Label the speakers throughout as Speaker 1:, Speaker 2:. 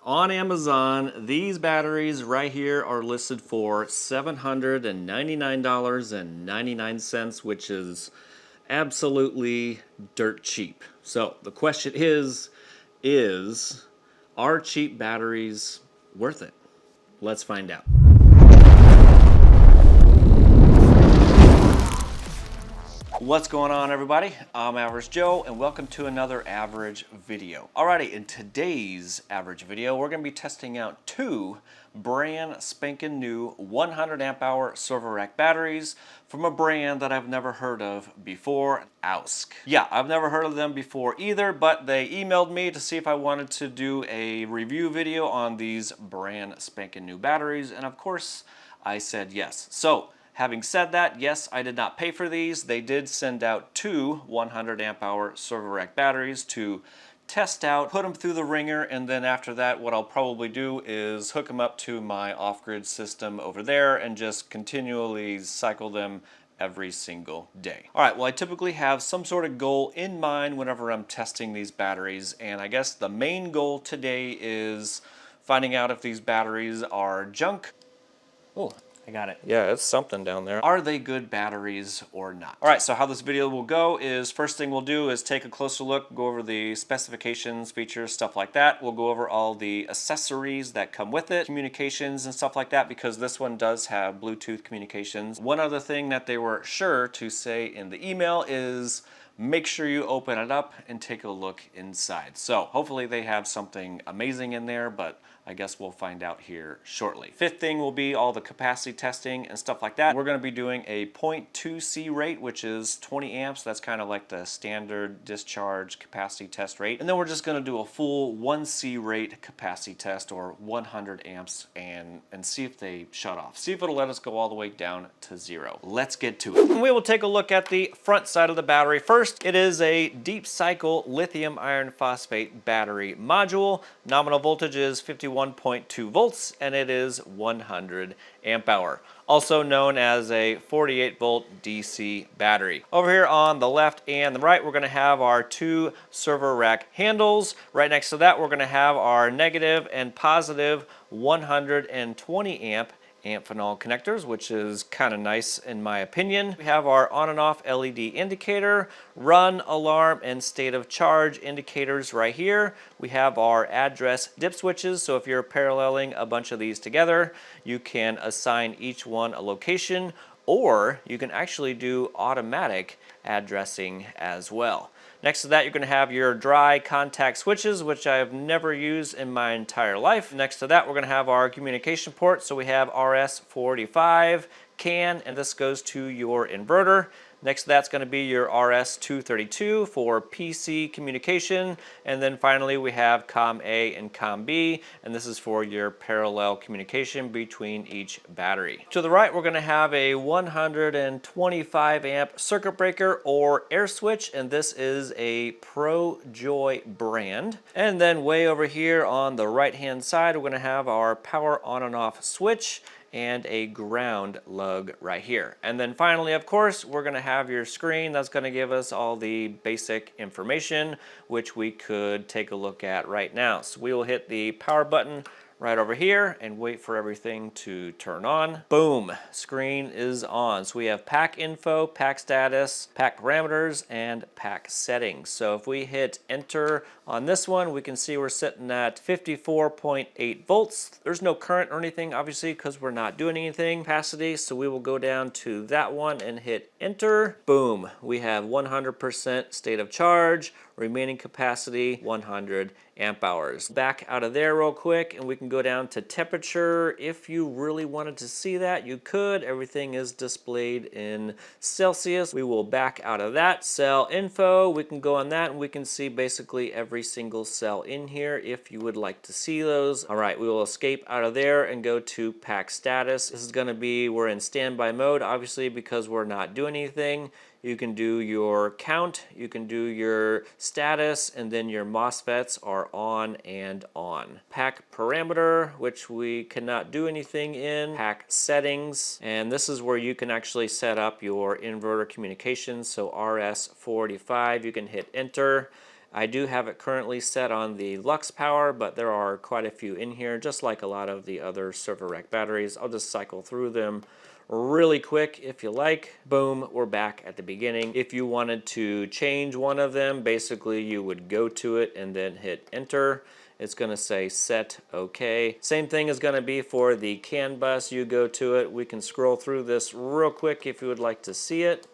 Speaker 1: on Amazon, these batteries right here are listed for $799.99, which is absolutely dirt cheap. So the question is, are cheap batteries worth it? Let's find out. What's going on, everybody? I'm Average Joe, and welcome to another Average video. Alrighty, in today's Average video, we're going to be testing out two brand spanking new 100 amp hour server rack batteries from a brand that I've never heard of before, AOUSK. Yeah, I've never heard of them before either, but they emailed me to see if I wanted to do a review video on these brand spanking new batteries, and of course, I said yes. So, having said that, yes, I did not pay for these. They did send out two 100 amp hour server rack batteries to test out, put them through the ringer, and then after that, what I'll probably do is hook them up to my off-grid system over there and just continually cycle them every single day. All right, well, I typically have some sort of goal in mind whenever I'm testing these batteries, and I guess the main goal today is finding out if these batteries are junk. Oh, I got it. Yeah, it's something down there. Are they good batteries or not? All right, so how this video will go is first thing we'll do is take a closer look, go over the specifications, features, stuff like that. We'll go over all the accessories that come with it, communications and stuff like that, because this one does have Bluetooth communications. One other thing that they were sure to say in the email is make sure you open it up and take a look inside. So hopefully they have something amazing in there, but I guess we'll find out here shortly. Fifth thing will be all the capacity testing and stuff like that. We're going to be doing a 0.2 C rate, which is 20 amps. That's kind of like the standard discharge capacity test rate. And then we're just going to do a full 1 C rate capacity test, or 100 amps, and see if they shut off. See if it'll let us go all the way down to 0. Let's get to it. And we will take a look at the front side of the battery. First, it is a deep cycle lithium iron phosphate battery module. Nominal voltage is 51.2 volts, and it is 100 amp hour. Also known as a 48 volt DC battery. Over here on the left and the right, we're going to have our two server rack handles. Right next to that, we're going to have our negative and positive 120 amp Amphenol connectors, which is kind of nice in my opinion. We have our on and off LED indicator, run, alarm, and state of charge indicators right here. We have our address dip switches, so if you're paralleling a bunch of these together, you can assign each one a location, or you can actually do automatic addressing as well. Next to that, you're going to have your dry contact switches, which I have never used in my entire life. Next to that, we're going to have our communication port. So we have RS-45, CAN, and this goes to your inverter. Next to that's going to be your RS-232 for PC communication. And then finally we have COM A and COM B, and this is for your parallel communication between each battery. To the right, we're going to have a 125 amp circuit breaker or air switch, and this is a ProJoy brand. And then way over here on the right hand side, we're going to have our power on and off switch and a ground lug right here. And then finally, of course, we're going to have your screen that's going to give us all the basic information, which we could take a look at right now. So we will hit the power button right over here and wait for everything to turn on. Boom, screen is on. So we have pack info, pack status, pack parameters, and pack settings. So if we hit enter on this one, we can see we're sitting at 54.8 volts. There's no current or anything, obviously, because we're not doing anything. Capacity, so we will go down to that one and hit enter. Boom, we have 100% state of charge, remaining capacity 100 amp hours. Back out of there real quick, and we can go down to temperature. If you really wanted to see that, you could. Everything is displayed in Celsius. We will back out of that. Cell info, we can go on that, and we can see basically every single cell in here if you would like to see those. All right, we will escape out of there and go to pack status. This is going to be, we're in standby mode, obviously, because we're not doing anything. You can do your count, you can do your status, and then your MOSFETs are on and on. Pack parameter, which we cannot do anything in. Pack settings, and this is where you can actually set up your inverter communications. So RS-45, you can hit enter. I do have it currently set on the Lux power, but there are quite a few in here, just like a lot of the other server rack batteries. I'll just cycle through them really quick if you like. Boom, we're back at the beginning. If you wanted to change one of them, basically you would go to it and then hit enter. It's going to say set OK. Same thing is going to be for the CAN bus. You go to it. We can scroll through this real quick if you would like to see it.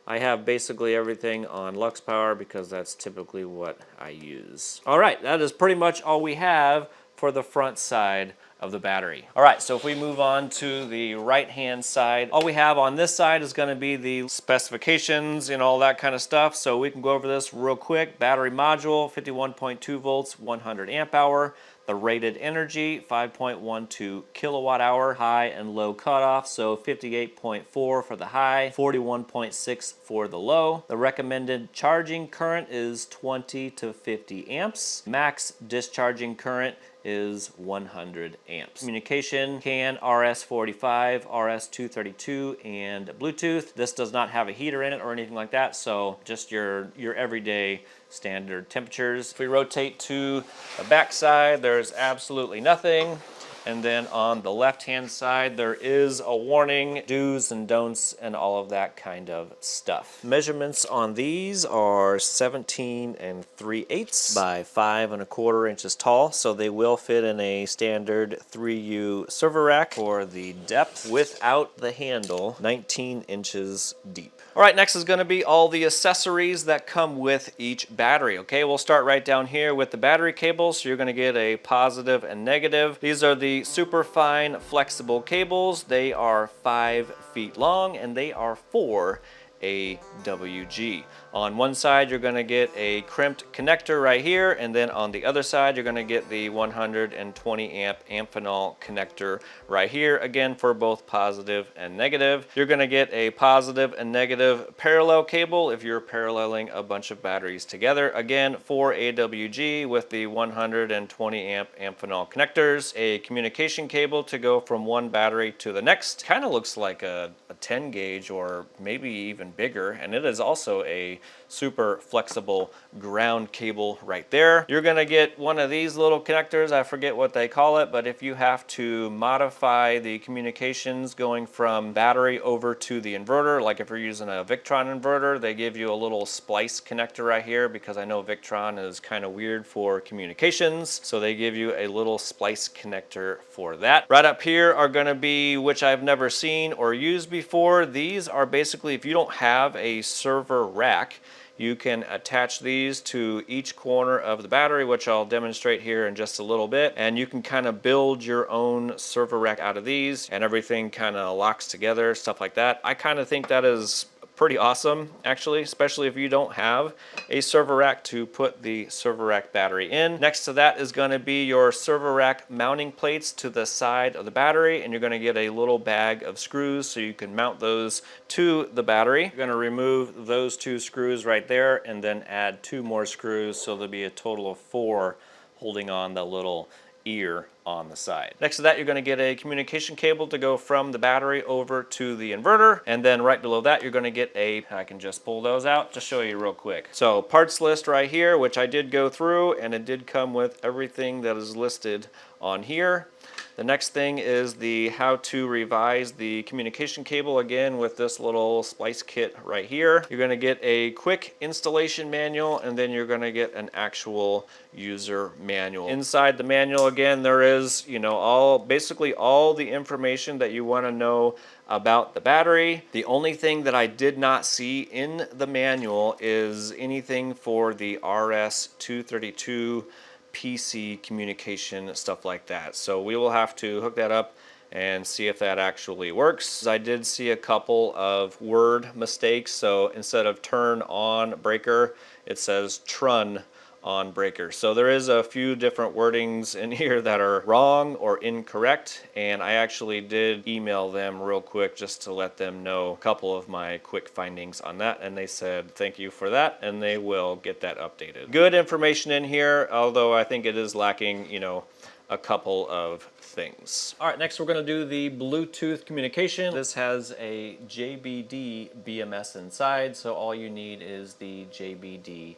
Speaker 1: I have basically everything on Lux Power because that's typically what I use. All right, that is pretty much all we have for the front side of the battery. All right, so if we move on to the right-hand side, all we have on this side is gonna be the specifications and all that kind of stuff. So we can go over this real quick. Battery module, 51.2 volts, 100 amp hour. The rated energy, 5.12 kilowatt hour, high and low cutoff, so 58.4 for the high, 41.6 for the low. The recommended charging current is 20 to 50 amps. Max discharging current is 100 amps. Communication, CAN, RS-45, RS-232, and Bluetooth. This does not have a heater in it or anything like that, so just your everyday standard temperatures. If we rotate to the back side, there's absolutely nothing. And then on the left-hand side, there is a warning, do's and don'ts, and all of that kind of stuff. Measurements on these are 17 3/8 by 5 1/4 inches tall, so they will fit in a standard 3U server rack. For the depth without the handle, 19 inches deep. All right, next is gonna be all the accessories that come with each battery, okay? We'll start right down here with the battery cables. So you're gonna get a positive and negative. These are the super fine flexible cables. They are 5 feet long and they are for AWG. On one side, you're gonna get a crimped connector right here, and then on the other side, you're gonna get the 120 amp Amphenol connector right here, again for both positive and negative. You're gonna get a positive and negative parallel cable if you're paralleling a bunch of batteries together, again for AWG with the 120 amp Amphenol connectors. A communication cable to go from one battery to the next. Kind of looks like a 10 gauge or maybe even bigger, and it is also a super flexible ground cable right there. You're gonna get one of these little connectors, I forget what they call it, but if you have to modify the communications going from battery over to the inverter, like if you're using a Victron inverter, they give you a little splice connector right here because I know Victron is kind of weird for communications, so they give you a little splice connector for that. Right up here are gonna be, which I've never seen or used before, these are basically, if you don't have a server rack, you can attach these to each corner of the battery, which I'll demonstrate here in just a little bit, and you can kind of build your own server rack out of these, and everything kind of locks together, stuff like that. I kind of think that is pretty awesome, actually, especially if you don't have a server rack to put the server rack battery in. Next to that is going to be your server rack mounting plates to the side of the battery, and you're going to get a little bag of screws so you can mount those to the battery. You're going to remove those 2 screws right there and then add 2 more screws, so there'll be a total of 4 holding on the little ear on the side. Next to that, you're going to get a communication cable to go from the battery over to the inverter, and then right below that, you're going to get a, I can just pull those out, just show you real quick. So parts list right here, which I did go through, and it did come with everything that is listed on here. The next thing is the how to revise the communication cable, again with this little splice kit right here. You're going to get a quick installation manual, and then you're going to get an actual user manual. Inside the manual, again, there is, you know, basically all the information that you want to know about the battery. The only thing that I did not see in the manual is anything for the RS-232 PC communication, stuff like that. So we will have to hook that up and see if that actually works. I did see a couple of word mistakes. So instead of turn on breaker, it says trun on breaker. So there is a few different wordings in here that are wrong or incorrect, and I actually did email them real quick just to let them know a couple of my quick findings on that, and they said thank you for that, and they will get that updated. Good information in here, although I think it is lacking, you know, a couple of things. All right, next we're going to do the Bluetooth communication. This has a JBD BMS inside, so all you need is the JBD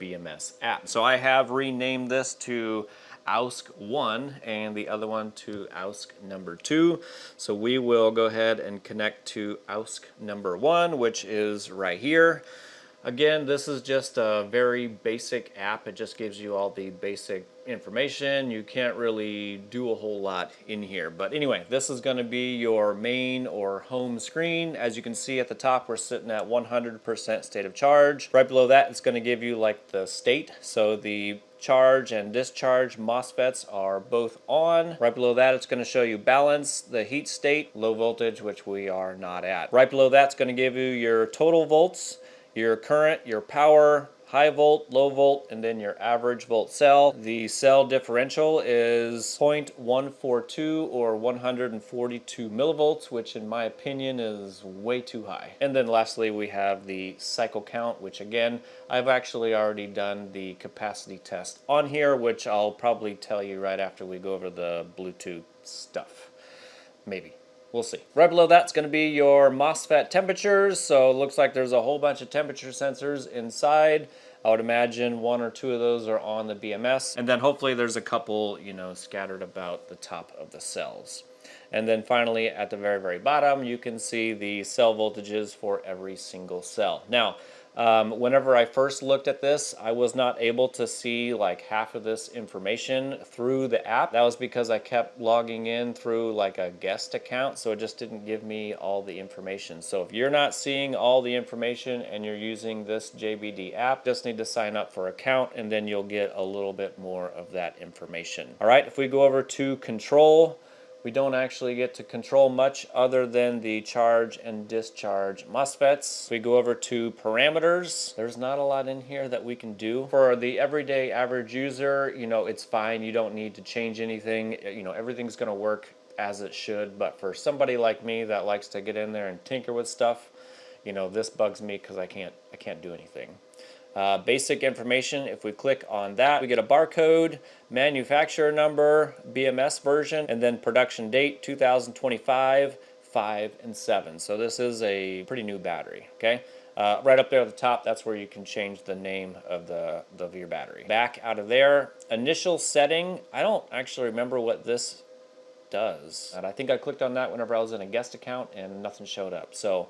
Speaker 1: BMS app. So I have renamed this to AOUSK 1 and the other one to AOUSK number 2. So we will go ahead and connect to AOUSK number 1, which is right here. Again, this is just a very basic app. It just gives you all the basic information. You can't really do a whole lot in here. But anyway, this is going to be your main or home screen. As you can see at the top, we're sitting at 100% state of charge. Right below that, it's going to give you like the state. So the charge and discharge MOSFETs are both on. Right below that, it's going to show you balance, the heat state, low voltage, which we are not at. Right below that, it's going to give you your total volts, your current, your power, high volt, low volt, and then your average volt cell. The cell differential is 0.142 or 142 millivolts, which in my opinion is way too high. And then lastly, we have the cycle count, which again, I've actually already done the capacity test on here, which I'll probably tell you right after we go over the Bluetooth stuff. Maybe. We'll see. Right below that's going to be your MOSFET temperatures. So it looks like there's a whole bunch of temperature sensors inside. I would imagine 1 or 2 of those are on the BMS. And then hopefully there's a couple, scattered about the top of the cells. And then finally at the very, very bottom, you can see the cell voltages for every single cell. Now, whenever I first looked at this, I was not able to see like half of this information through the app. That was because I kept logging in through like a guest account, so it just didn't give me all the information. So if you're not seeing all the information and you're using this JBD app, just need to sign up for an account and then you'll get a little bit more of that information. All right, if we go over to control, we don't actually get to control much other than the charge and discharge MOSFETs. We go over to parameters. There's not a lot in here that we can do. For the everyday average user, it's fine. You don't need to change anything. Everything's gonna work as it should. But for somebody like me that likes to get in there and tinker with stuff, this bugs me because I can't do anything. Basic information, if we click on that, we get a barcode, manufacturer number, BMS version, and then production date 2025, 5, and 7. So this is a pretty new battery, okay? Right up there at the top, that's where you can change the name of your battery. Back out of there, initial setting, I don't actually remember what this does. And I think I clicked on that whenever I was in a guest account and nothing showed up. So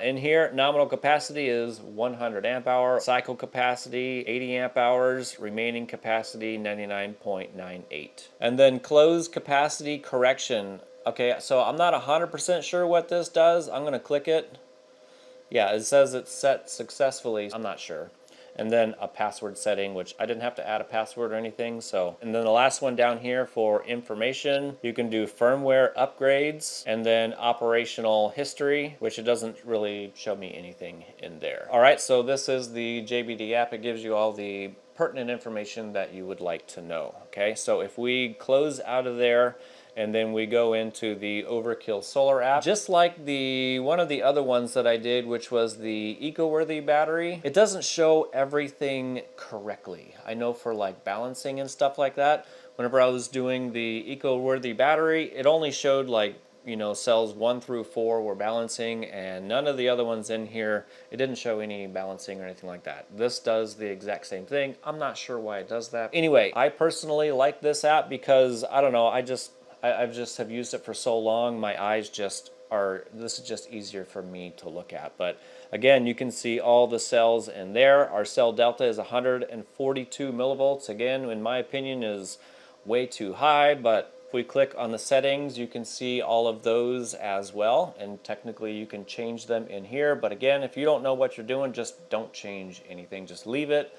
Speaker 1: in here, nominal capacity is 100 amp hour, cycle capacity 80 amp hours, remaining capacity 99.98. And then close capacity correction. Okay, so I'm not 100% sure what this does. I'm going to click it. Yeah, it says it's set successfully. I'm not sure. And then a password setting, which I didn't have to add a password or anything. So, and then the last one down here for information, you can do firmware upgrades and then operational history, which it doesn't really show me anything in there. All right, so this is the JBD app. It gives you all the pertinent information that you would like to know. Okay, so if we close out of there, and then we go into the Overkill Solar App. Just like one of the other ones that I did, which was the eco-worthy battery, it doesn't show everything correctly. I know for like balancing and stuff like that, whenever I was doing the eco-worthy battery, it only showed like, cells 1 through 4 were balancing, and none of the other ones in here, it didn't show any balancing or anything like that. This does the exact same thing. I'm not sure why it does that. Anyway, I personally like this app because, I don't know, I just have used it for so long, my eyes this is just easier for me to look at. But again, you can see all the cells in there. Our cell delta is 142 millivolts. Again, in my opinion, is way too high, but if we click on the settings, you can see all of those as well. And technically you can change them in here. But again, if you don't know what you're doing, just don't change anything. Just leave it.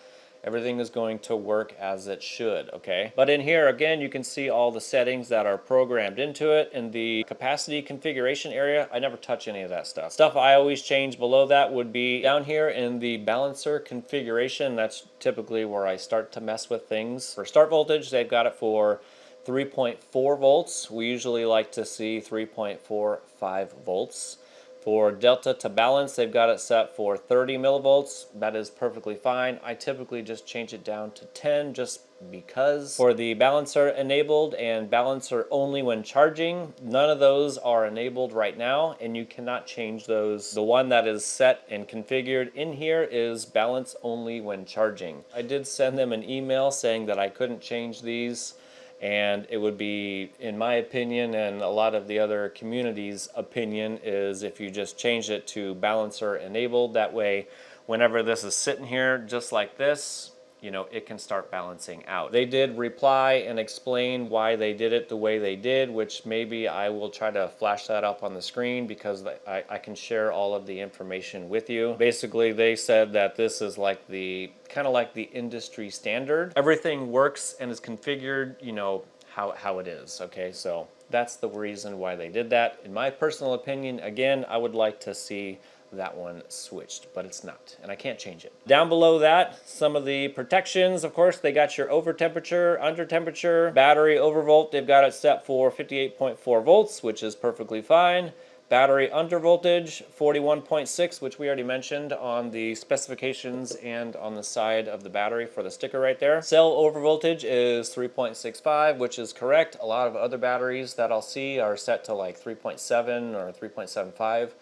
Speaker 1: Everything is going to work as it should, okay? But in here, again, you can see all the settings that are programmed into it. In the capacity configuration area, I never touch any of that stuff. Stuff I always change below that would be down here in the balancer configuration. That's typically where I start to mess with things. For start voltage, they've got it for 3.4 volts. We usually like to see 3.45 volts. For delta to balance, they've got it set for 30 millivolts. That is perfectly fine. I typically just change it down to 10 just because for the balancer enabled and balancer only when charging, none of those are enabled right now, and you cannot change those. The one that is set and configured in here is balance only when charging. I did send them an email saying that I couldn't change these, and it would be, in my opinion and a lot of the other community's opinion, is if you just change it to balancer enabled. That way, whenever this is sitting here just like this, you know, it can start balancing out. They did reply and explain why they did it the way they did, which maybe I will try to flash that up on the screen because I can share all of the information with you. Basically, they said that this is like the, kind of like the industry standard. Everything works and is configured, you know, how it is, okay? So that's the reason why they did that. In my personal opinion, again, I would like to see that one switched, but it's not, and I can't change it. Down below that, some of the protections, of course, they got your over temperature, under temperature, battery overvolt, they've got it set for 58.4 volts, which is perfectly fine. Battery under voltage, 41.6, which we already mentioned on the specifications and on the side of the battery for the sticker right there. Cell over voltage is 3.65, which is correct. A lot of other batteries that I'll see are set to like 3.7 or 3.75.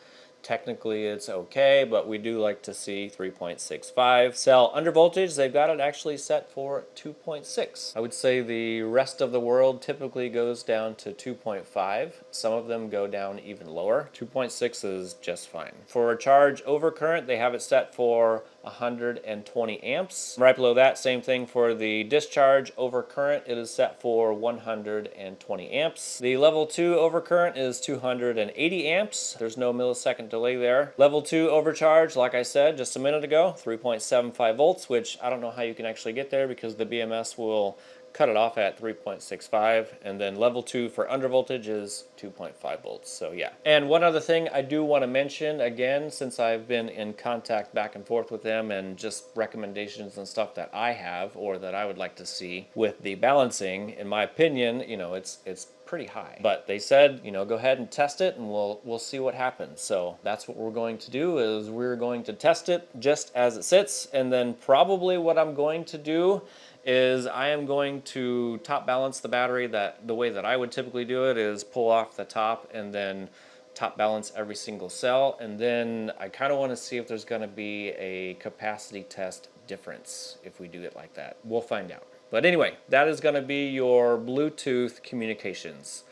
Speaker 1: Technically it's okay, but we do like to see 3.65. Cell under voltage, they've got it actually set for 2.6. I would say the rest of the world typically goes down to 2.5. Some of them go down even lower. 2.6 is just fine. For a charge over current, they have it set for 120 amps. Right below that, same thing for the discharge over current. It is set for 120 amps. The level 2 over current is 280 amps. There's no millisecond delay there. Level 2 overcharge, like I said just a minute ago, 3.75 volts, which I don't know how you can actually get there because the BMS will cut it off at 3.65, and then level 2 for under voltage is 2.5 volts, so yeah. And one other thing I do want to mention, again, since I've been in contact back and forth with them and just recommendations and stuff that I have or that I would like to see with the balancing, in my opinion, you know, it's pretty high. But they said, you know, go ahead and test it and we'll see what happens. So that's what we're going to do, is we're going to test it just as it sits, and then probably what I'm going to do is I am going to top balance the battery the way that I would typically do it, is pull off the top and then top balance every single cell, and then I kind of want to see if there's going to be a capacity test difference if we do it like that. We'll find out. But anyway, that is going to be your Bluetooth communications.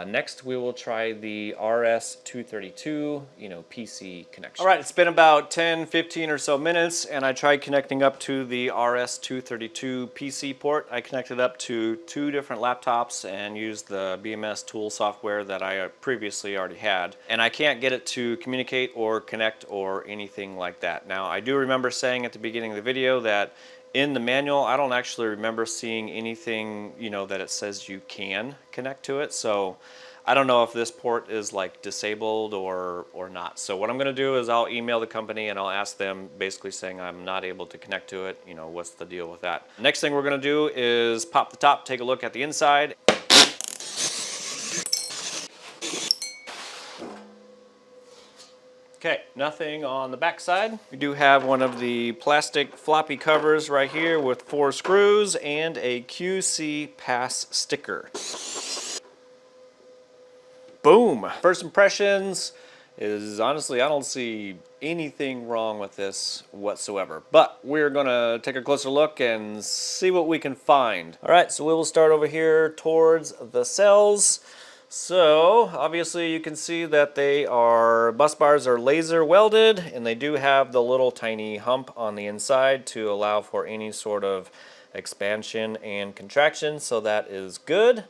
Speaker 1: Next, we will try the RS-232, you know, PC connection. All right, it's been about 10, 15 or so minutes, and I tried connecting up to the RS-232 PC port. I connected up to 2 different laptops and used the BMS tool software that I previously already had, and I can't get it to communicate or connect or anything like that. Now, I do remember saying at the beginning of the video that in the manual, I don't actually remember seeing anything, you know, that it says you can connect to it. So I don't know if this port is like disabled or not. So what I'm going to do is I'll email the company and I'll ask them, basically saying I'm not able to connect to it. You know, what's the deal with that? Next thing we're going to do is pop the top, take a look at the inside. Okay, nothing on the back side. We do have one of the plastic floppy covers right here with 4 screws and a QC pass sticker. Boom! First impressions is, honestly, I don't see anything wrong with this whatsoever. But we're gonna take a closer look and see what we can find. All right, so we will start over here towards the cells. So obviously you can see that bus bars are laser welded, and they do have the little tiny hump on the inside to allow for any sort of expansion and contraction, so that is good.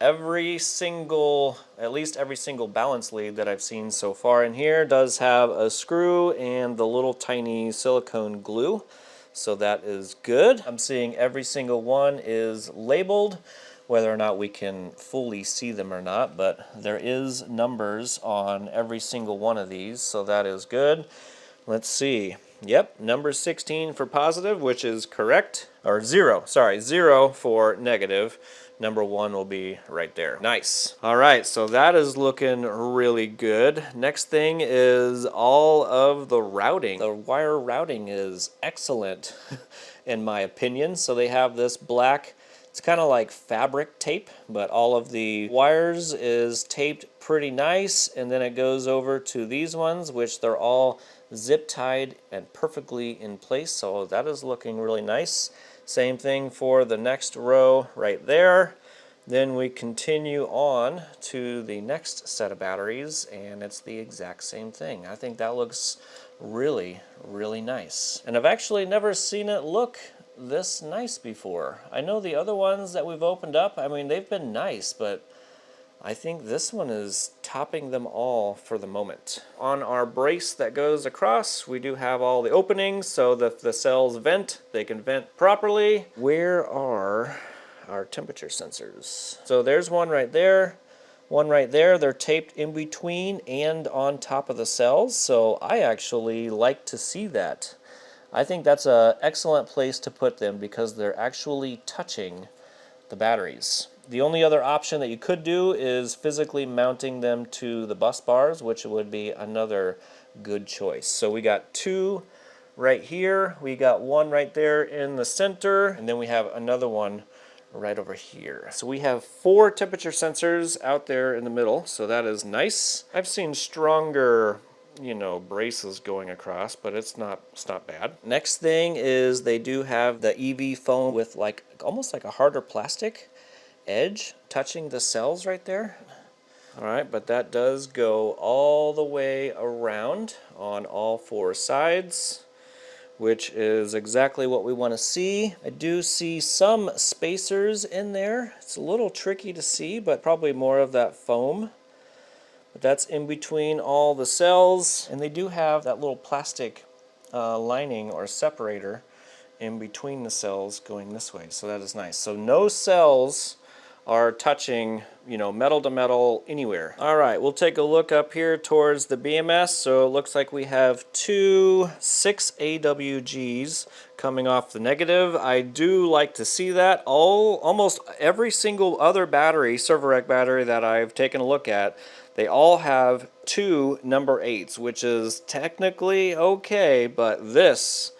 Speaker 1: At least every single balance lead that I've seen so far in here does have a screw and the little tiny silicone glue, so that is good. I'm seeing every single one is labeled. Whether or not we can fully see them or not, but there is numbers on every single one of these, so that is good. Let's see. Yep, number 16 for positive, which is correct. Or 0 for negative. Number 1 will be right there. Nice. All right, so that is looking really good. Next thing is all of the routing. The wire routing is excellent. in my opinion. So they have this black, it's kind of like fabric tape, but all of the wires is taped pretty nice, and then it goes over to these ones, which they're all zip tied and perfectly in place, so that is looking really nice. Same thing for the next row right there. Then we continue on to the next set of batteries, and it's the exact same thing. I think that looks really, really nice. And I've actually never seen it look this nice before. I know the other ones that we've opened up, I mean, they've been nice, but I think this one is topping them all for the moment. On our brace that goes across, we do have all the openings so that the cells vent, they can vent properly. Where are our temperature sensors? So there's one right there, one right there. They're taped in between and on top of the cells, so I actually like to see that. I think that's an excellent place to put them because they're actually touching the batteries. The only other option that you could do is physically mounting them to the bus bars, which would be another good choice. So we got two right here, we got one right there in the center, and then we have another one right over here. So we have 4 temperature sensors out there in the middle, so that is nice. I've seen stronger, you know, braces going across, but it's not bad. Next thing is they do have the EV foam with like almost like a harder plastic edge touching the cells right there. All right, but that does go all the way around on all 4 sides, which is exactly what we want to see. I do see some spacers in there. It's a little tricky to see, but probably more of that foam. But that's in between all the cells, and they do have that little plastic lining or separator in between the cells going this way, so that is nice. So no cells are touching, you know, metal to metal anywhere. All right, we'll take a look up here towards the BMS. So it looks like we have 2 6 AWGs coming off the negative. I do like to see that. Almost every single other battery, server rack battery that I've taken a look at, they all have 2 number 8s, which is technically okay, but this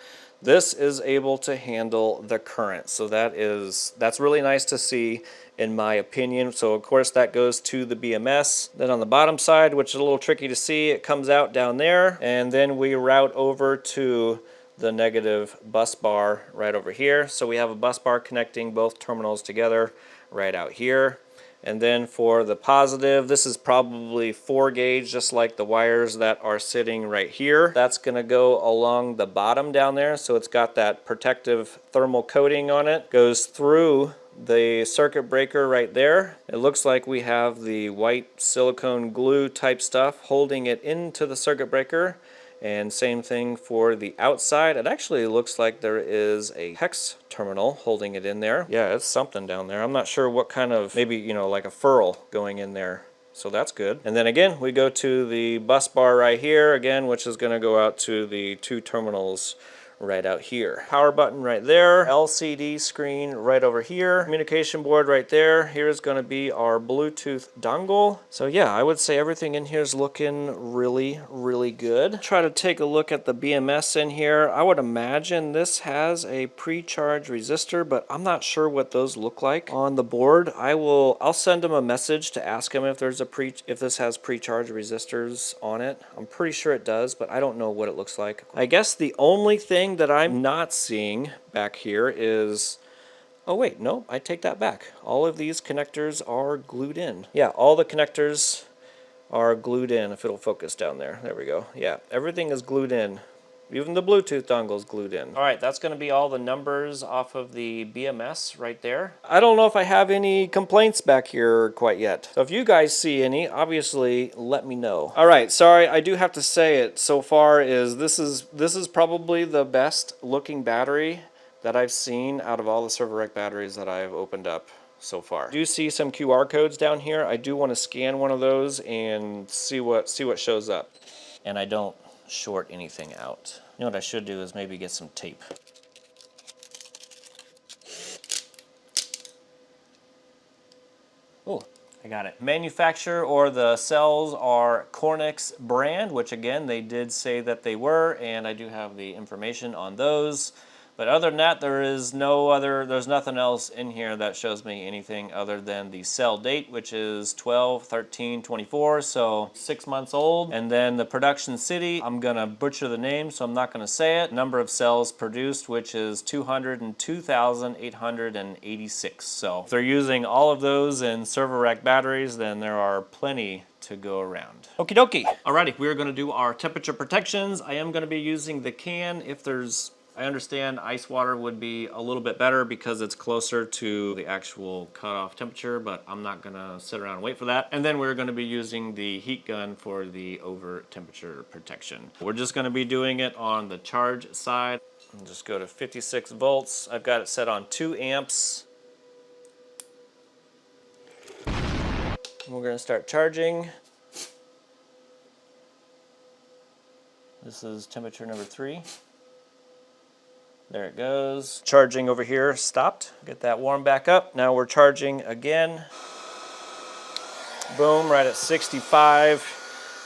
Speaker 1: is able to handle the current. So that's really nice to see, in my opinion. So of course that goes to the BMS. Then on the bottom side, which is a little tricky to see, it comes out down there, and then we route over to the negative bus bar right over here. So we have a bus bar connecting both terminals together right out here. And then for the positive, this is probably 4 gauge, just like the wires that are sitting right here. That's gonna go along the bottom down there, so it's got that protective thermal coating on it. Goes through the circuit breaker right there. It looks like we have the white silicone glue type stuff holding it into the circuit breaker. And same thing for the outside. It actually looks like there is a hex terminal holding it in there. Yeah, it's something down there. I'm not sure what kind of, maybe, you know, like a ferrule going in there. So that's good. And then again, we go to the bus bar right here again, which is going to go out to the 2 terminals right out here. Power button right there, LCD screen right over here, communication board right there. Here's going to be our Bluetooth dongle. So yeah, I would say everything in here is looking really, really good. Try to take a look at the BMS in here. I would imagine this has a pre-charge resistor, but I'm not sure what those look like on the board. I'll send them a message to ask them if there's if this has pre-charge resistors on it. I'm pretty sure it does, but I don't know what it looks like. I guess the only thing that I'm not seeing back here is, oh wait, no, I take that back. All of these connectors are glued in. Yeah, all the connectors are glued in, if it'll focus down there. There we go. Yeah, everything is glued in. Even the Bluetooth dongle is glued in. All right, that's going to be all the numbers off of the BMS right there. I don't know if I have any complaints back here quite yet. So if you guys see any, obviously let me know. All right, sorry, I do have to say it so far is this is probably the best looking battery that I've seen out of all the server rack batteries that I've opened up so far. I do see some QR codes down here. I do want to scan one of those and see what shows up. And I don't short anything out. You know what I should do is maybe get some tape. Oh, I got it. Manufacturer or the cells are Cornix brand, which again, they did say that they were, and I do have the information on those. But other than that, there's nothing else in here that shows me anything other than the sell date, which is 12/13/24, so 6 months old. And then the production city, I'm gonna butcher the name, so I'm not gonna say it. Number of cells produced, which is 202,886. So if they're using all of those in server rack batteries, then there are plenty to go around. Okie dokie. Alrighty, we're gonna do our temperature protections. I am gonna be using the can. I understand ice water would be a little bit better because it's closer to the actual cutoff temperature, but I'm not gonna sit around and wait for that. And then we're gonna be using the heat gun for the over temperature protection. We're just gonna be doing it on the charge side. And just go to 56 volts. I've got it set on 2 amps. We're gonna start charging. This is temperature number 3. There it goes. Charging over here stopped. Get that warm back up. Now we're charging again. Boom, right at 65,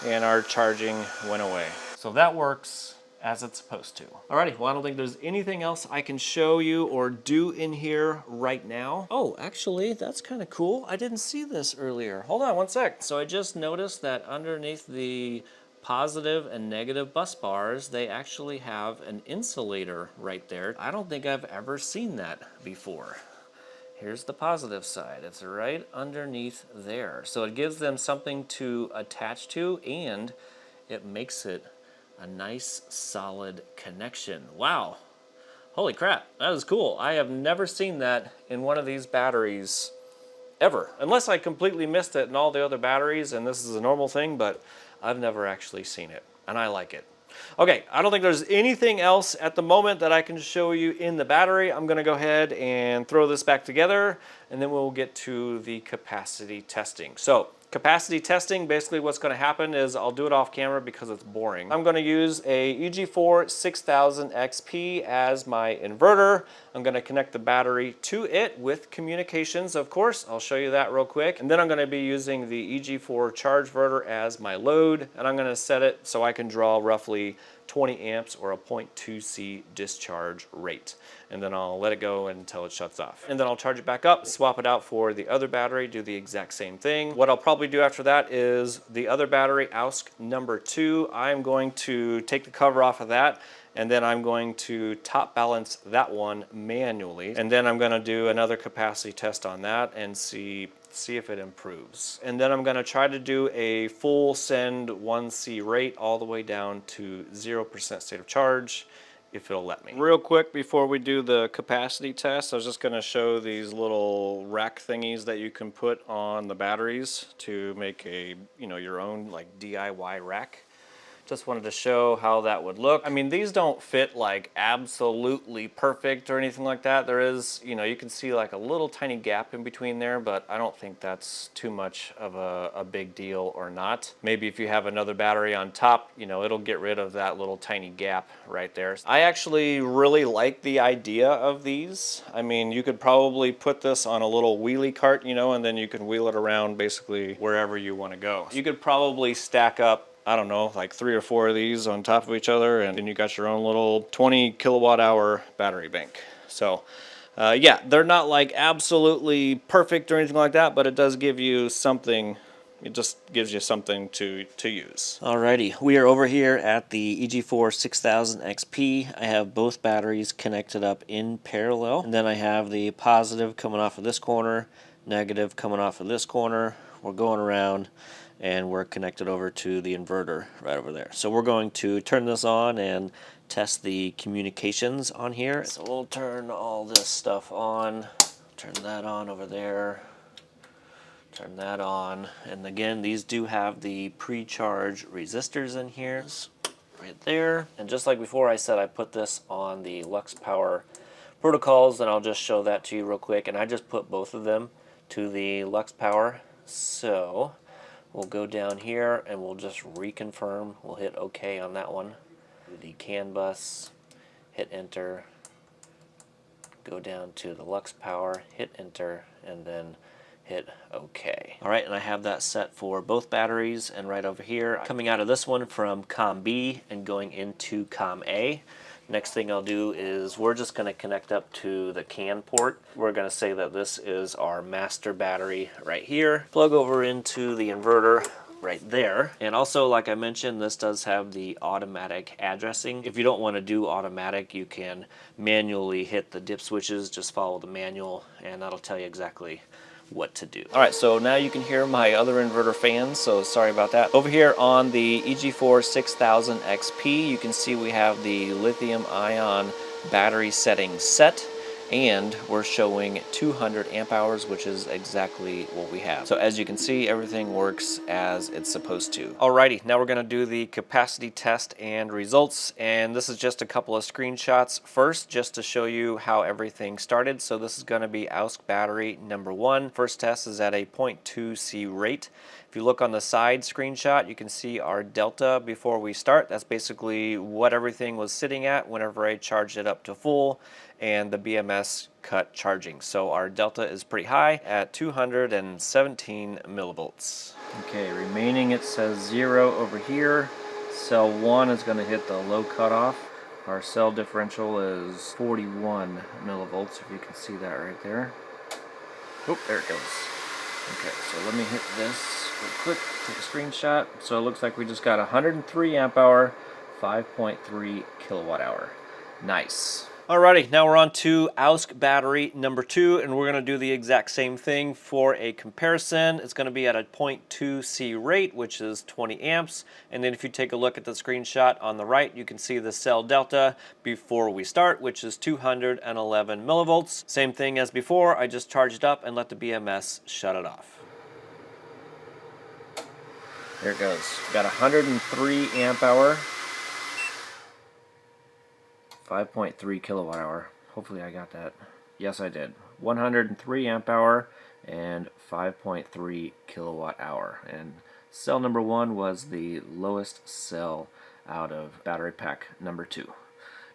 Speaker 1: and our charging went away. So that works as it's supposed to. Alrighty, well, I don't think there's anything else I can show you or do in here right now. Oh, actually, that's kind of cool. I didn't see this earlier. Hold on one sec. So I just noticed that underneath the positive and negative bus bars, they actually have an insulator right there. I don't think I've ever seen that before. Here's the positive side. It's right underneath there. So it gives them something to attach to, and it makes it a nice solid connection. Wow. Holy crap, that is cool. I have never seen that in one of these batteries ever. Unless I completely missed it in all the other batteries and this is a normal thing, but I've never actually seen it, and I like it. Okay, I don't think there's anything else at the moment that I can show you in the battery. I'm gonna go ahead and throw this back together, and then we'll get to the capacity testing. So, capacity testing, basically what's gonna happen is I'll do it off camera because it's boring. I'm gonna use a EG4 6000 XP as my inverter. I'm gonna connect the battery to it with communications, of course. I'll show you that real quick. And then I'm gonna be using the EG4 charge inverter as my load, and I'm gonna set it so I can draw roughly 20 amps or a 0.2 C discharge rate. And then I'll let it go until it shuts off. And then I'll charge it back up, swap it out for the other battery, do the exact same thing. What I'll probably do after that is the other battery, AOUSK number 2, I'm going to take the cover off of that, and then I'm going to top balance that one manually. And then I'm gonna do another capacity test on that and see if it improves. And then I'm gonna try to do a full send 1C rate all the way down to 0% state of charge, if it'll let me. Real quick before we do the capacity test, I was just gonna show these little rack thingies that you can put on the batteries to make a, your own like DIY rack. Just wanted to show how that would look. I mean, these don't fit like absolutely perfect or anything like that. There is, you can see like a little tiny gap in between there, but I don't think that's too much of a big deal or not. Maybe if you have another battery on top, it'll get rid of that little tiny gap right there. I actually really like the idea of these. I mean, you could probably put this on a little wheelie cart, and then you can wheel it around basically wherever you want to go. You could probably stack up, I don't know, like 3 or 4 of these on top of each other, and then you got your own little 20 kilowatt hour battery bank. So yeah, they're not like absolutely perfect or anything like that, but it does give you something. It just gives you something to use. Alrighty, we are over here at the EG4 6000 XP. I have both batteries connected up in parallel, and then I have the positive coming off of this corner, negative coming off of this corner. We're going around, and we're connected over to the inverter right over there. So we're going to turn this on and test the communications on here. So we'll turn all this stuff on, turn that on over there, turn that on. And again, these do have the pre-charge resistors in here, right there. And just like before, I said I put this on the Lux Power protocols, and I'll just show that to you real quick. And I just put both of them to the Lux Power. So we'll go down here and we'll just reconfirm. We'll hit OK on that one. The CAN bus, hit enter, go down to the Lux Power, hit enter, and then hit OK. All right, and I have that set for both batteries, and right over here, coming out of this one from COM B and going into COM A. Next thing I'll do is we're just going to connect up to the CAN port. We're going to say that this is our master battery right here. Plug over into the inverter right there. And also, like I mentioned, this does have the automatic addressing. If you don't want to do automatic, you can manually hit the dip switches. Just follow the manual and that'll tell you exactly what to do. All right, so now you can hear my other inverter fans, so sorry about that. Over here on the EG4 6000 XP, you can see we have the lithium ion battery settings set, and we're showing 200 amp hours, which is exactly what we have. So as you can see, everything works as it's supposed to. Alrighty, now we're gonna do the capacity test and results, and this is just a couple of screenshots first, just to show you how everything started. So this is gonna be AOUSK battery number 1. First test is at a 0.2 C rate. If you look on the side screenshot, you can see our delta before we start. That's basically what everything was sitting at whenever I charged it up to full, and the BMS cut charging. So our delta is pretty high at 217 millivolts. Okay, remaining it says 0 over here. Cell 1 is going to hit the low cutoff. Our cell differential is 41 millivolts, if you can see that right there. Oh, there it goes. Okay, so let me hit this real quick, take a screenshot. So it looks like we just got 103 amp hour, 5.3 kilowatt hour. Nice. Alrighty, now we're on to AOUSK battery number 2, and we're going to do the exact same thing for a comparison. It's going to be at a 0.2 C rate, which is 20 amps. And then if you take a look at the screenshot on the right, you can see the cell delta before we start, which is 211 millivolts. Same thing as before, I just charged up and let the BMS shut it off. There it goes. Got 103 amp hour. 5.3 kilowatt hour. Hopefully I got that. Yes, I did. 103 amp hour and 5.3 kilowatt hour. And cell number 1 was the lowest cell out of battery pack number 2.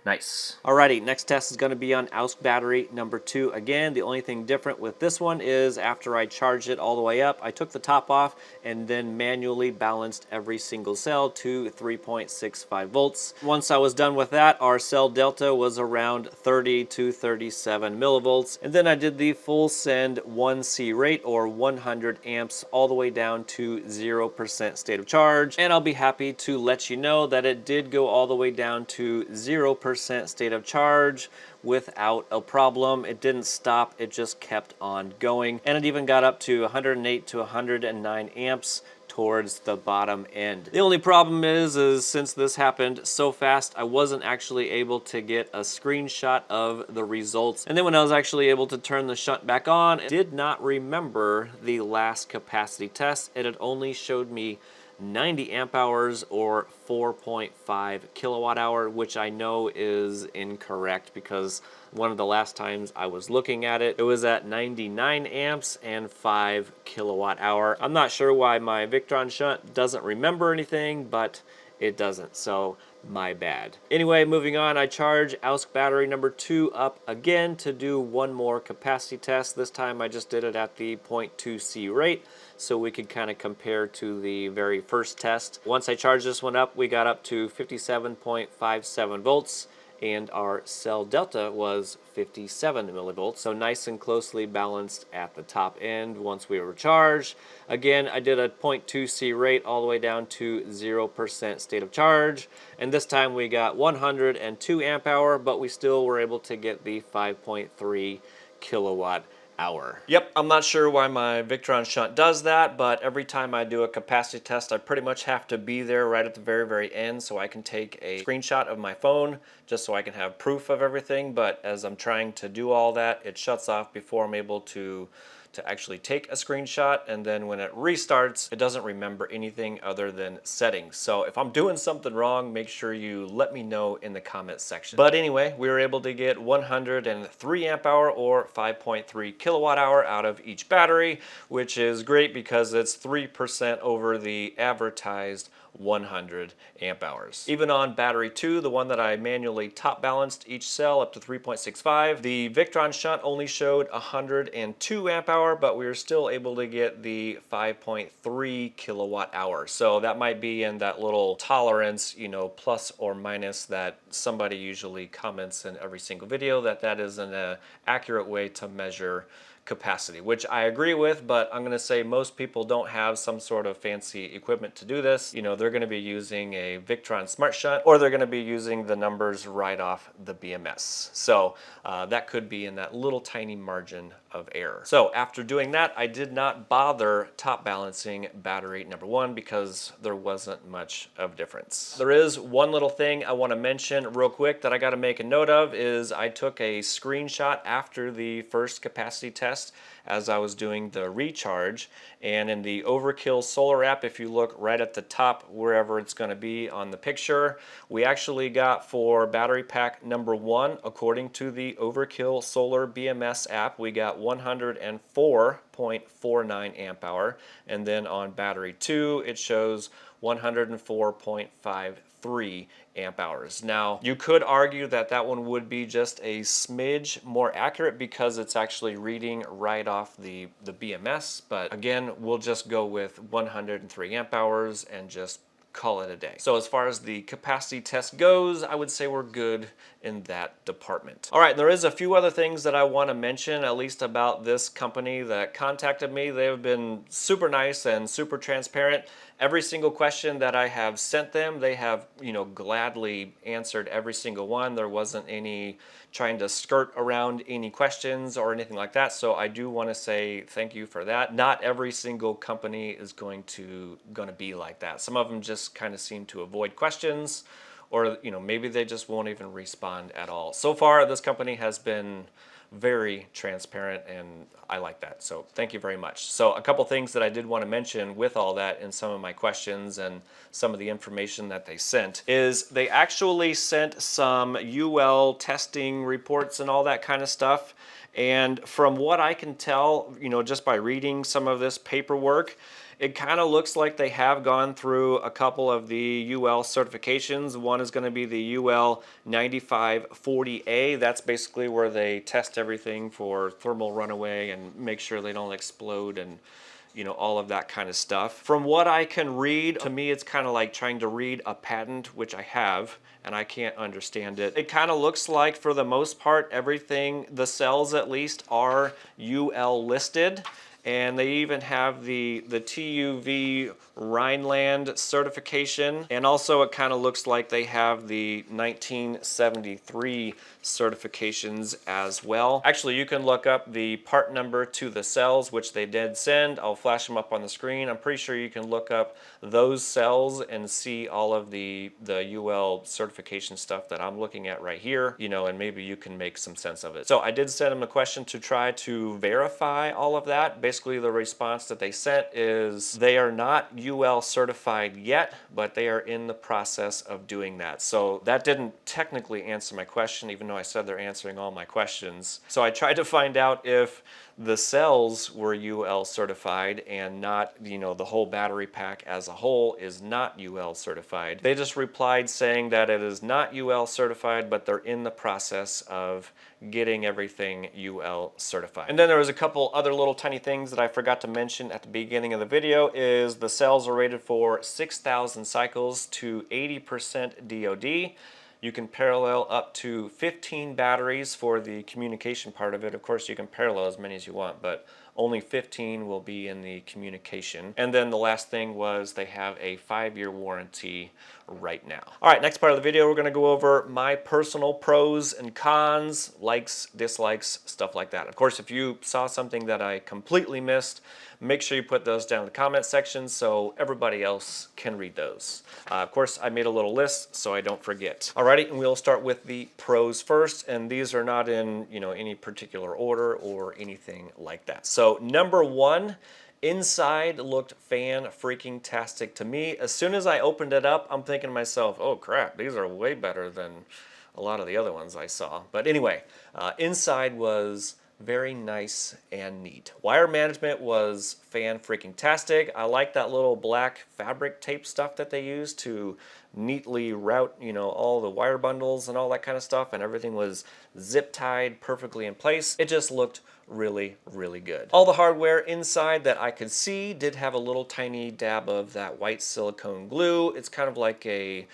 Speaker 1: Nice. Alrighty, next test is going to be on AOUSK battery number 2. Again, the only thing different with this one is after I charged it all the way up, I took the top off and then manually balanced every single cell to 3.65 volts. Once I was done with that, our cell delta was around 30 to 37 millivolts. And then I did the full send 1C rate, or 100 amps, all the way down to 0% state of charge. And I'll be happy to let you know that it did go all the way down to 0% state of charge without a problem. It didn't stop, it just kept on going, and it even got up to 108 to 109 amps towards the bottom end. The only problem is since this happened so fast, I wasn't actually able to get a screenshot of the results. And then when I was actually able to turn the shunt back on, it did not remember the last capacity test. It had only showed me 90 amp hours, or 4.5 kilowatt hour, which I know is incorrect because one of the last times I was looking at it, it was at 99 amps and 5 kilowatt hour. I'm not sure why my Victron shunt doesn't remember anything, but it doesn't, so my bad. Anyway, moving on, I charge AOUSK battery number 2 up again to do one more capacity test. This time I just did it at the 0.2 C rate, so we could kind of compare to the very first test. Once I charged this one up, we got up to 57.57 volts, and our cell delta was 57 millivolts, so nice and closely balanced at the top end once we were charged. Again, I did a 0.2 C rate all the way down to 0% state of charge, and this time we got 102 amp hour, but we still were able to get the 5.3 kilowatt hour. Yep, I'm not sure why my Victron shunt does that, but every time I do a capacity test, I pretty much have to be there right at the very, very end so I can take a screenshot of my phone just so I can have proof of everything. But as I'm trying to do all that, it shuts off before I'm able to actually take a screenshot, and then when it restarts, it doesn't remember anything other than settings. So if I'm doing something wrong, make sure you let me know in the comments section. But anyway, we were able to get 103 amp hour, or 5.3 kilowatt hour out of each battery, which is great because it's 3% over the advertised 100 amp hours. Even on battery 2, the one that I manually top balanced each cell up to 3.65, the Victron shunt only showed 102 amp hour, but we were still able to get the 5.3 kilowatt hour. So that might be in that little tolerance, you know, plus or minus that somebody usually comments in every single video that is an accurate way to measure capacity, which I agree with, but I'm going to say most people don't have some sort of fancy equipment to do this. You know, they're going to be using a Victron Smart Shunt, or they're going to be using the numbers right off the BMS. So that could be in that little tiny margin of error. So after doing that, I did not bother top balancing battery number 1 because there wasn't much of difference. There is one little thing I want to mention real quick that I got to make a note of is I took a screenshot after the first capacity test as I was doing the recharge, and in the Overkill Solar App, if you look right at the top wherever it's going to be on the picture, we actually got for battery pack number 1, according to the Overkill Solar BMS app, we got 104.49 amp hour, and then on battery 2 it shows 104.53 amp hours. Now, you could argue that that one would be just a smidge more accurate because it's actually reading right off the BMS, but again, we'll just go with 103 amp hours and just call it a day. So as far as the capacity test goes, I would say we're good in that department. All right, there is a few other things that I want to mention, at least about this company that contacted me. They've been super nice and super transparent. Every single question that I have sent them, they have, you know, gladly answered every single one. There wasn't any trying to skirt around any questions or anything like that. So I do want to say thank you for that. Not every single company is going to be like that. Some of them just kind of seem to avoid questions, or, you know, maybe they just won't even respond at all. So far, this company has been very transparent, and I like that. So thank you very much. So a couple things that I did want to mention with all that in some of my questions and some of the information that they sent is they actually sent some UL testing reports and all that kind of stuff. And from what I can tell, you know, just by reading some of this paperwork, it kind of looks like they have gone through a couple of the UL certifications. One is going to be the UL 9540A. That's basically where they test everything for thermal runaway and make sure they don't explode and, you know, all of that kind of stuff. From what I can read, to me it's kind of like trying to read a patent, which I have, and I can't understand it. It kind of looks like, for the most part, everything, the cells at least, are UL listed. And they even have the TUV Rhineland certification. And also it kind of looks like they have the 1973 certifications as well. Actually, you can look up the part number to the cells, which they did send. I'll flash them up on the screen. I'm pretty sure you can look up those cells and see all of the UL certification stuff that I'm looking at right here, you know, and maybe you can make some sense of it. So I did send them a question to try to verify all of that. Basically, the response that they sent is they are not UL certified yet, but they are in the process of doing that. So that didn't technically answer my question, even though I said they're answering all my questions. So I tried to find out if the cells were UL certified and not, you know, the whole battery pack as a whole is not UL certified. They just replied saying that it is not UL certified, but they're in the process of getting everything UL certified. And then there was a couple other little tiny things that I forgot to mention at the beginning of the video is the cells are rated for 6,000 cycles to 80% DOD. You can parallel up to 15 batteries for the communication part of it. Of course, you can parallel as many as you want, but only 15 will be in the communication. And then the last thing was they have a 5-year warranty right now. All right, next part of the video, we're gonna go over my personal pros and cons, likes, dislikes, stuff like that. Of course, if you saw something that I completely missed, make sure you put those down in the comment section so everybody else can read those. Of course, I made a little list so I don't forget. Alrighty, and we'll start with the pros first, and these are not in, you know, any particular order or anything like that. So number 1, inside looked fan-freaking-tastic to me. As soon as I opened it up, I'm thinking to myself, oh crap, these are way better than a lot of the other ones I saw. But anyway, inside was Very nice and neat. Wire management was fan-freaking-tastic. I like that little black fabric tape stuff that they use to neatly route, all the wire bundles and all that kind of stuff, and everything was zip tied perfectly in place. It just looked really, really good. All the hardware inside that I could see did have a little tiny dab of that white silicone glue. It's kind of like a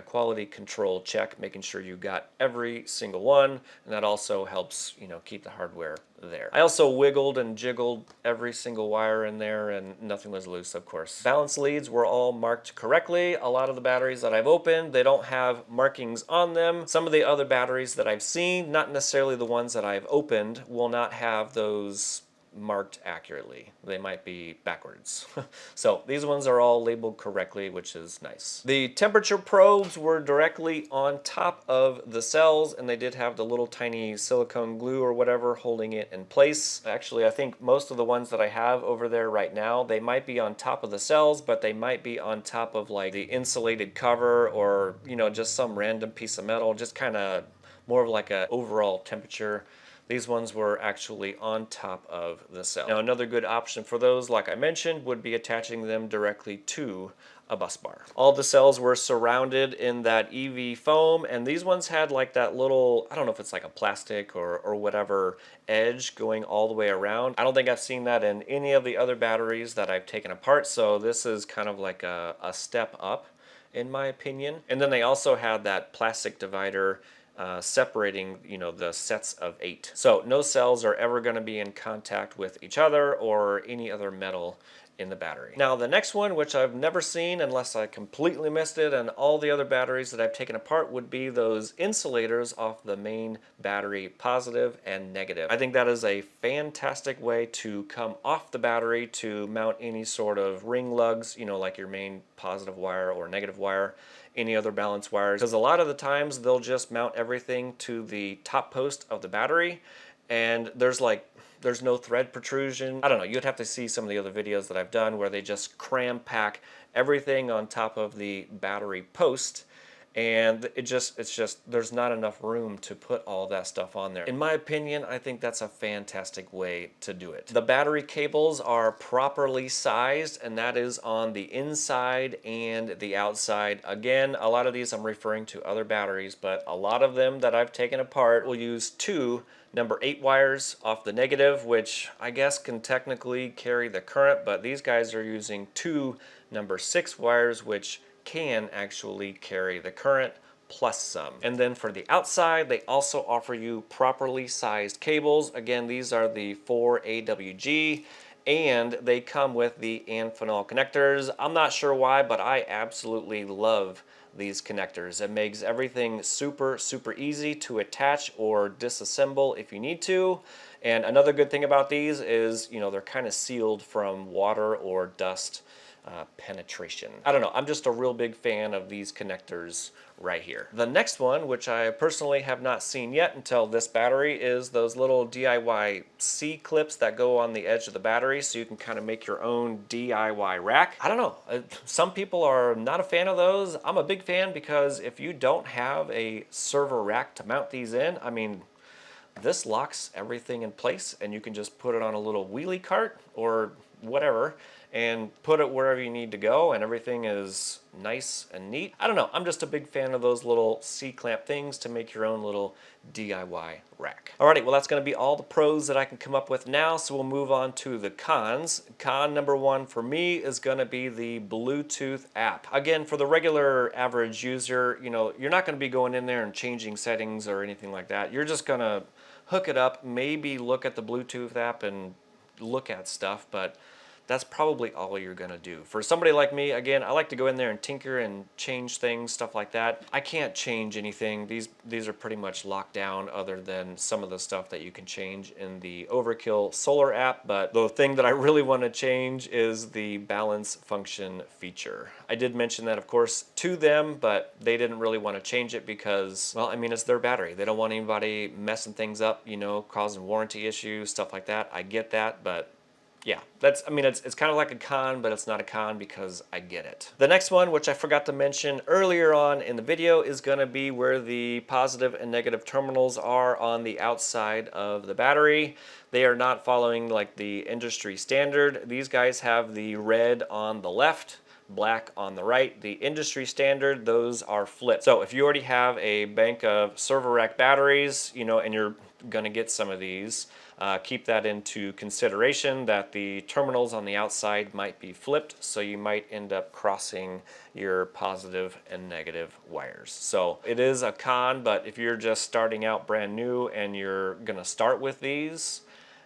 Speaker 1: quality control check, making sure you got every single one, and that also helps, keep the hardware there. I also wiggled and jiggled every single wire in there, and nothing was loose, of course. Balance leads were all marked correctly. A lot of the batteries that I've opened, they don't have markings on them. Some of the other batteries that I've seen, not necessarily the ones that I've opened, will not have those marked accurately. They might be backwards. So these ones are all labeled correctly, which is nice. The temperature probes were directly on top of the cells, and they did have the little tiny silicone glue or whatever holding it in place. Actually, I think most of the ones that I have over there right now, they might be on top of the cells, but they might be on top of like the insulated cover, or just some random piece of metal, just kind of more of like a overall temperature. These ones were actually on top of the cell. Now, another good option for those, like I mentioned, would be attaching them directly to a bus bar. All the cells were surrounded in that EV foam, and these ones had like that little, I don't know if it's like a plastic or whatever edge going all the way around. I don't think I've seen that in any of the other batteries that I've taken apart, so this is kind of like a step up in my opinion. And then they also had that plastic divider separating, the sets of 8. So no cells are ever going to be in contact with each other or any other metal in the battery. Now the next one, which I've never seen unless I completely missed it, and all the other batteries that I've taken apart, would be those insulators off the main battery, positive and negative. I think that is a fantastic way to come off the battery to mount any sort of ring lugs, like your main positive wire or negative wire, any other balance wires, because a lot of the times they'll just mount everything to the top post of the battery, and there's no thread protrusion. I don't know, you'd have to see some of the other videos that I've done where they just cram pack everything on top of the battery post, and it's just there's not enough room to put all that stuff on there. In my opinion, I think that's a fantastic way to do it. The battery cables are properly sized, and that is on the inside and the outside. Again, a lot of these I'm referring to other batteries, but a lot of them that I've taken apart will use 2 number 8 wires off the negative, which I guess can technically carry the current, but these guys are using 2 number 6 wires, which can actually carry the current plus some. And then for the outside, they also offer you properly sized cables. Again, these are the 4 AWG, and they come with the Amphenol connectors. I'm not sure why, but I absolutely love these connectors. It makes everything super, super easy to attach or disassemble if you need to. And another good thing about these is, they're kind of sealed from water or dust penetration. I don't know, I'm just a real big fan of these connectors right here. The next one, which I personally have not seen yet until this battery, is those little DIY C-clips that go on the edge of the battery, so you can kind of make your own DIY rack. I don't know, some people are not a fan of those. I'm a big fan because if you don't have a server rack to mount these in, I mean, this locks everything in place, and you can just put it on a little wheelie cart or whatever and put it wherever you need to go, and everything is nice and neat. I don't know, I'm just a big fan of those little C-clamp things to make your own little DIY rack. Alrighty, well that's going to be all the pros that I can come up with now, so we'll move on to the cons. Con number 1 for me is going to be the Bluetooth app. Again, for the regular average user, you're not going to be going in there and changing settings or anything like that. You're just going to hook it up, maybe look at the Bluetooth app and look at stuff, but that's probably all you're gonna do. For somebody like me, again, I like to go in there and tinker and change things, stuff like that. I can't change anything. These are pretty much locked down, other than some of the stuff that you can change in the Overkill Solar app, but the thing that I really want to change is the balance function feature. I did mention that, of course, to them, but they didn't really want to change it because, well, I mean, it's their battery. They don't want anybody messing things up, causing warranty issues, stuff like that. I get that, but yeah, I mean, it's kind of like a con, but it's not a con because I get it. The next one, which I forgot to mention earlier on in the video, is going to be where the positive and negative terminals are on the outside of the battery. They are not following like the industry standard. These guys have the red on the left, black on the right. The industry standard, those are flipped. So if you already have a bank of server rack batteries, you know, and you're gonna get some of these, keep that into consideration that the terminals on the outside might be flipped, so you might end up crossing your positive and negative wires. So it is a con, but if you're just starting out brand new and you're gonna start with these,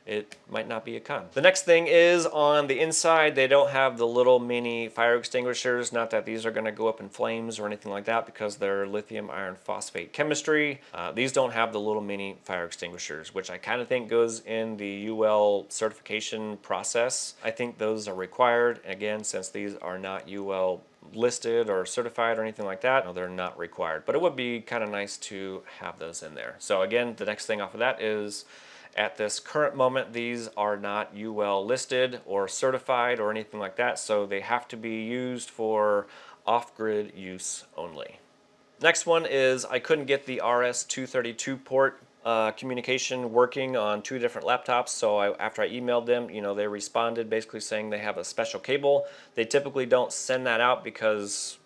Speaker 1: it might not be a con. The next thing is on the inside, they don't have the little mini fire extinguishers. Not that these are gonna go up in flames or anything like that because they're lithium iron phosphate chemistry. These don't have the little mini fire extinguishers, which I kind of think goes in the UL certification process. I think those are required. And again, since these are not UL listed or certified or anything like that, no, they're not required. But it would be kind of nice to have those in there. So again, the next thing off of that is, at this current moment, these are not UL listed or certified or anything like that, so they have to be used for off-grid use only. Next one is I couldn't get the RS-232 port communication working on 2 different laptops, so after I emailed them, you know, they responded basically saying they have a special cable. They typically don't send that out because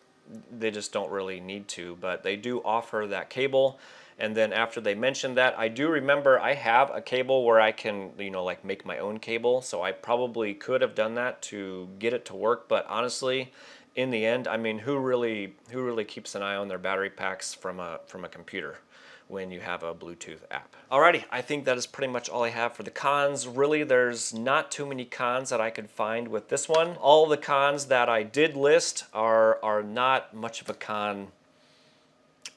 Speaker 1: they just don't really need to, but they do offer that cable. And then after they mentioned that, I do remember I have a cable where I can, you know, like make my own cable. So I probably could have done that to get it to work. But honestly, in the end, I mean, who really keeps an eye on their battery packs from a computer when you have a Bluetooth app? Alrighty, I think that is pretty much all I have for the cons. Really, there's not too many cons that I could find with this one. All the cons that I did list are not much of a con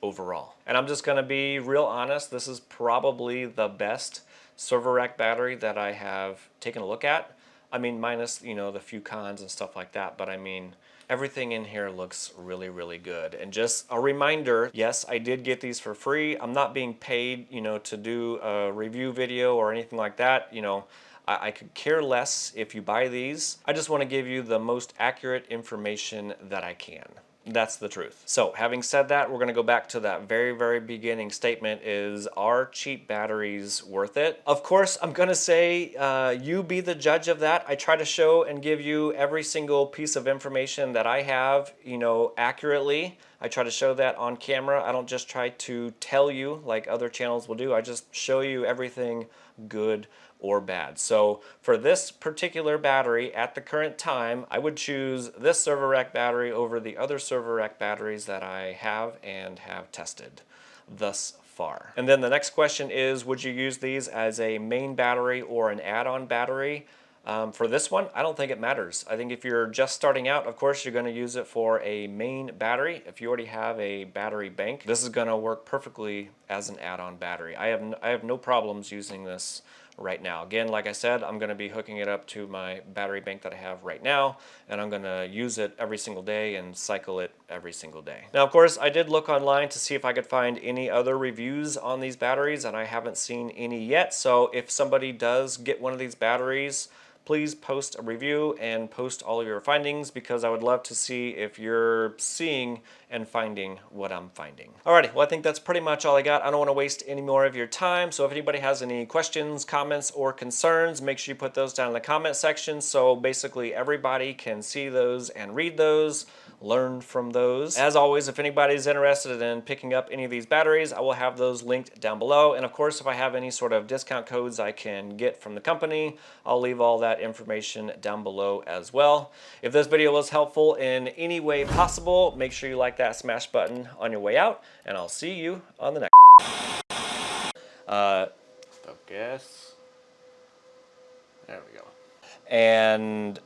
Speaker 1: overall. And I'm just gonna be real honest, this is probably the best server rack battery that I have taken a look at. I mean, minus, you know, the few cons and stuff like that, but I mean, everything in here looks really, really good. And just a reminder, yes, I did get these for free. I'm not being paid, you know, to do a review video or anything like that. You know, I could care less if you buy these. I just want to give you the most accurate information that I can. That's the truth. So having said that, we're going to go back to that very, very beginning statement is, are cheap batteries worth it? Of course, I'm going to say you be the judge of that. I try to show and give you every single piece of information that I have, you know, accurately. I try to show that on camera. I don't just try to tell you like other channels will do. I just show you everything good or bad. So for this particular battery at the current time, I would choose this server rack battery over the other server rack batteries that I have and have tested thus far. And then the next question is, would you use these as a main battery or an add-on battery? For this one, I don't think it matters. I think if you're just starting out, of course, you're going to use it for a main battery. If you already have a battery bank, this is going to work perfectly as an add-on battery. I have no problems using this right now. Again, like I said, I'm going to be hooking it up to my battery bank that I have right now, and I'm going to use it every single day and cycle it every single day. Now, of course, I did look online to see if I could find any other reviews on these batteries, and I haven't seen any yet. So if somebody does get one of these batteries, please post a review and post all of your findings, because I would love to see if you're seeing and finding what I'm finding. Alrighty, well, I think that's pretty much all I got. I don't want to waste any more of your time, so if anybody has any questions, comments, or concerns, make sure you put those down in the comment section so basically everybody can see those and read those, learn from those. As always, if anybody's interested in picking up any of these batteries, I will have those linked down below. And of course, if I have any sort of discount codes I can get from the company, I'll leave all that information down below as well. If this video was helpful in any way possible, make sure you like that smash button on your way out, and I'll see you on the next. Focus. There we go. And